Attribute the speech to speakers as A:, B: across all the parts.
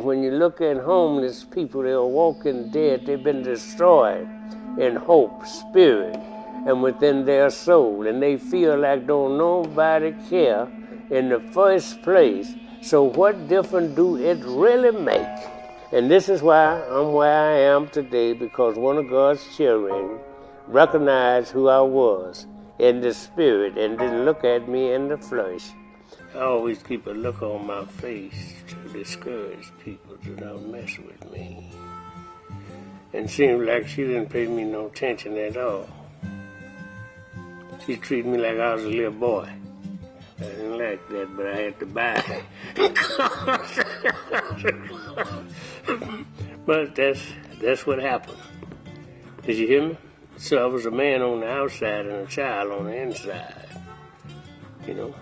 A: When you look at homeless people, they're walking dead. They've been destroyed in hope, spirit, and within their soul. And they feel like don't nobody care in the first place. So what difference do it really make? And this is why I'm where I am today, because one of God's children recognized who I was in the spirit and didn't look at me in the flesh. I always keep a look on my face to discourage people to not mess with me. And seemed like she didn't pay me no attention at all. She treated me like I was a little boy. I didn't like that, but I had to buy it. But that's what happened. Did you hear me? So I was a man on the outside and a child on the inside, you know.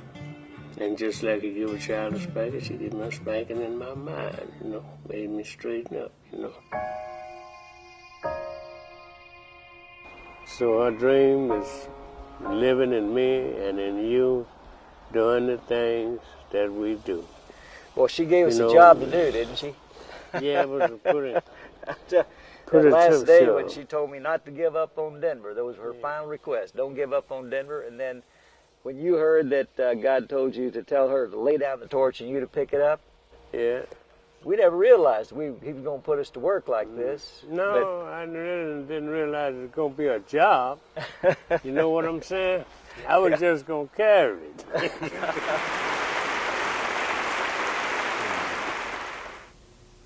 A: And just like you give a child a spanking, she did my spanking in my mind, you know, made me straighten up, you know. So her dream is living in me and in you, doing the things that we do.
B: Well, she gave us a job to do, didn't she?
A: Yeah, it was pretty.
B: That last day when she told me not to give up on Denver, that was her final request. Don't give up on Denver. And then when you heard that God told you to tell her to lay down the torch and you to pick it up,
A: yeah,
B: we never realized he was going to put us to work like this.
A: No, I really didn't realize it was going to be a job. You know what I'm saying? I was just going to carry it.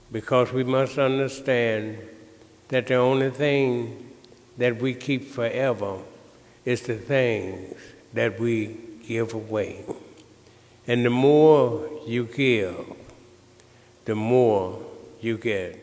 A: Because we must understand that the only thing that we keep forever is the things that we give away. And the more you give, the more you get.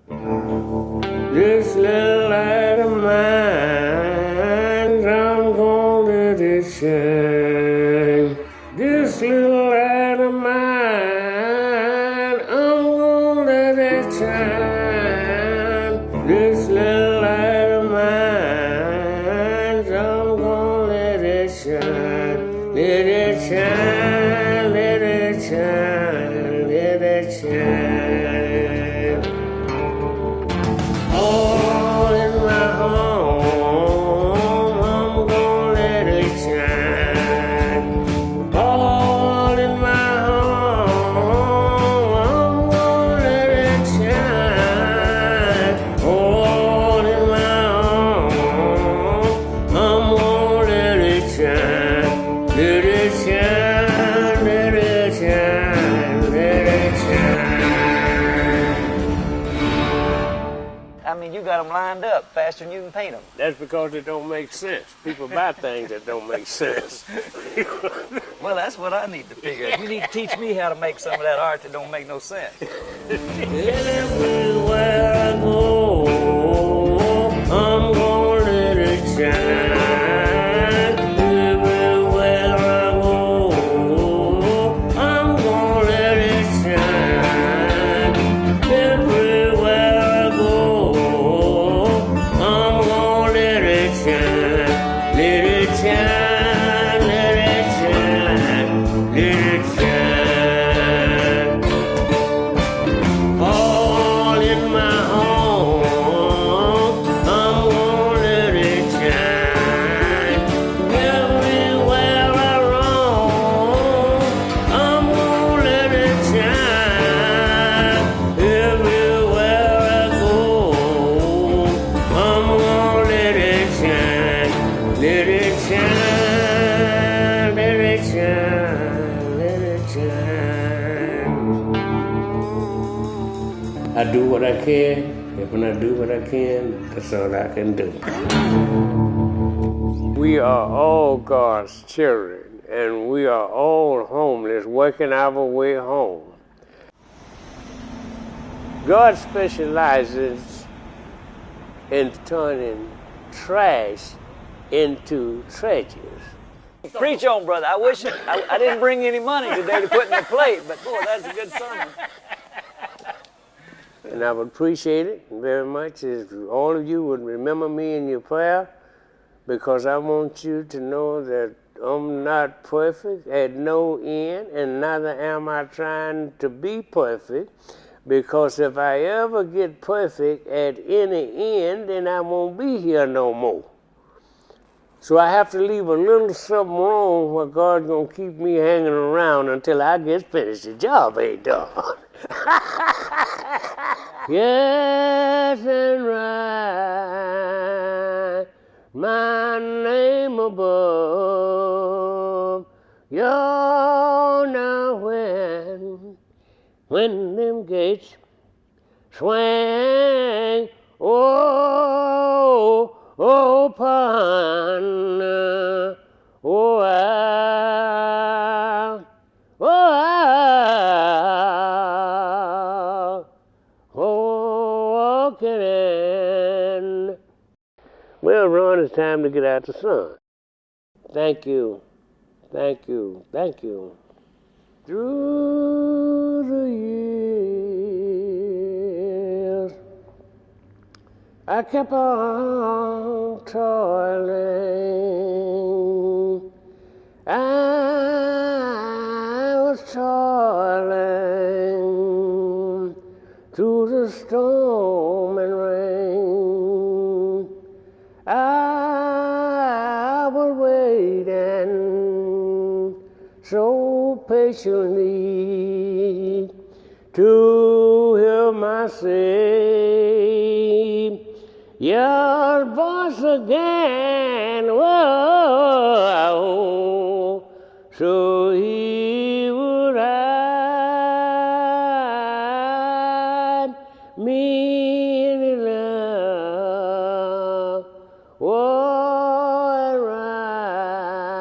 A: This little light of mine, I'm gonna let it shine. This little light of mine, I'm gonna let it shine. This little light of mine, I'm gonna let it shine. Let it shine, let it shine, let it shine. All in my home, I'm gonna let it shine. All in my home, I'm gonna let it shine. All in my home, I'm gonna let it shine. Let it shine, let it shine, let it shine.
B: I mean, you got them lined up faster than you can paint them.
A: That's because it don't make sense. People buy things that don't make sense.
B: Well, that's what I need to figure out. You need to teach me how to make some of that art that don't make no sense.
A: Everywhere I go, I'm gonna let it shine. Everywhere I go, I'm gonna let it shine. Everywhere I go, I'm gonna let it shine. Let it shine, let it shine, let it shine. All in my home, I'm gonna let it shine. Everywhere I roam, I'm gonna let it shine. Everywhere I go, I'm gonna let it shine. Let it shine, let it shine, let it shine. I do what I can. If when I do what I can, that's all I can do. We are all God's children, and we are all homeless, working our way home. God specializes in turning trash into treasures.
B: Preach on, brother. I wish I didn't bring any money today to put in the plate, but boy, that's a good sermon.
A: And I would appreciate it very much if all of you would remember me in your prayer, because I want you to know that I'm not perfect at no end, and neither am I trying to be perfect, Because if I ever get perfect at any end, then I won't be here no more. So I have to leave a little something wrong where God's going to keep me hanging around until I get finished. The job ain't done. Yes, and write my name above. You're now when them gates swing, oh, open, oh, walking in. Well, Ron, it's time to get out the sun. Thank you, thank you, thank you. Through the years, I kept on toiling. I was toiling through the storm and rain. I was waiting so patiently to hear my say, your voice again, whoa, so he would hide me in his love, and write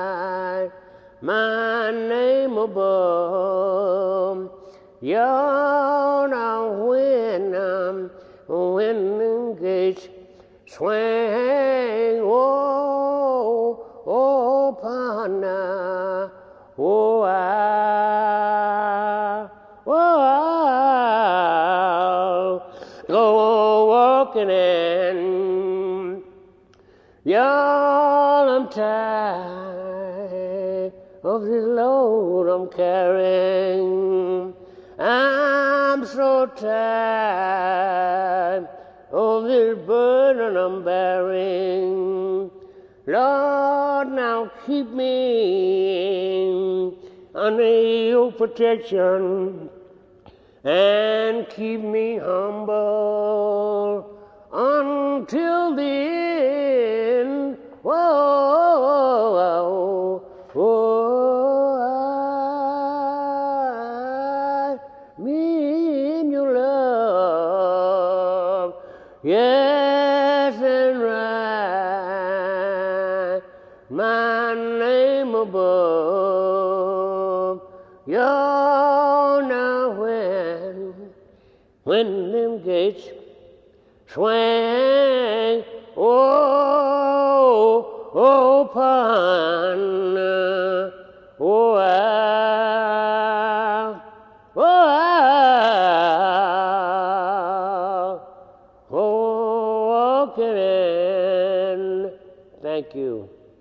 A: my name above. You're now when the gates swing, oh, upon oh, I go walking in. Y'all, I'm tired of this load I'm carrying. I'm so tired of this burden I'm bearing. Lord, now keep me under your protection and keep me humble until the end. Whoa, me in your love, yes, and write my name above. You're now when them gates swing, oh, open, oh, walking in. Thank you.